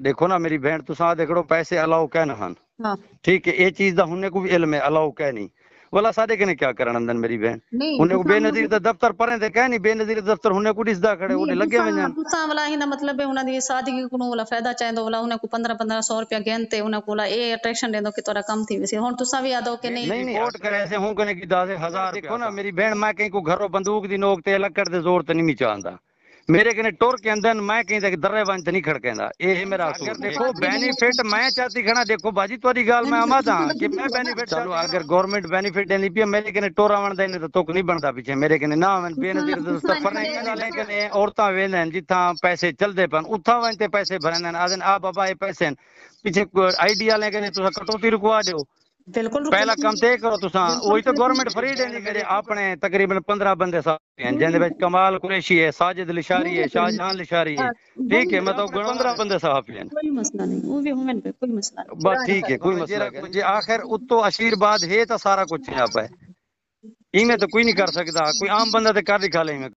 देखो ना मेरी बहन तुसा देखो पैसे अलाउ कहन हन हाँ ठीक है ये चीज दा हुन्ने को भी इल्म है अलाउ कह नहीं वाला साडे कने क्या करन अंदर मेरी बहन नहीं हुन्ने को तुसा बेनजीर दा दफ्तर परे ते कह नहीं बेनजीर दफ्तर हुन्ने को दिसदा खड़े नहीं ओडे लगे वंजन तुसा वाला ही ना मतलब है उन्हें दी शादी की कोनो वाला फायदा चाहेंदो वाला उन्हें को 1500 रुपया गेनते उन्हें को ए अट्रैक्शन देंदो कि तोरा कम थी वैसे हुन तुसा भी यादो कि नहीं नहीं रिपोर्ट करे से हूं कने की 10,000 देखो ना मेरी बहन मैं कहीं को घरों बंदूक दी नोक ते लकड़ दे जोर ते नहीं चाहंदा मेरे कने टोर के अंदर मैं कहीं तक दर्रे बंद नहीं खड़केंदा ये है मेरा असूल देखो बेनिफिट मैं चाहती खड़ा देखो बाजी तोरी गाल मैं आमादा कि मैं बेनिफिट चलो अगर गवर्नमेंट बेनिफिट देनी पिए मेरे कने टोरा वन देने तो तोक नहीं बनता पीछे मेरे कने ना वन बेनजीर दे सफर नहीं कने औरतां वेंदन जिथा पैसे चलदे पन उथा वन ते पैसे भरन आदन आ बाबा ये पैसे पीछे आईडिया लेके तुसा कटौती रुकवा दो बिल्कुल पहला काम तय करो तुसा वही तो गवर्नमेंट फ्री देनी करे अपने तकरीबन 15 बंदे साथ हैं जिंदे विच कमाल कुरैशी है साजिद लिशारी है शाहजहां लिशारी है ठीक है मैं तो 15 बंदे साहब हैं कोई मसला नहीं वो भी होवन पे कोई मसला नहीं बस ठीक है कोई मसला नहीं जे आखिर उत्तो आशीर्वाद है तो सारा कुछ यहाँ पे इनमें तो कोई नहीं कर सकता कोई आम बंदा तो कर दिखा ले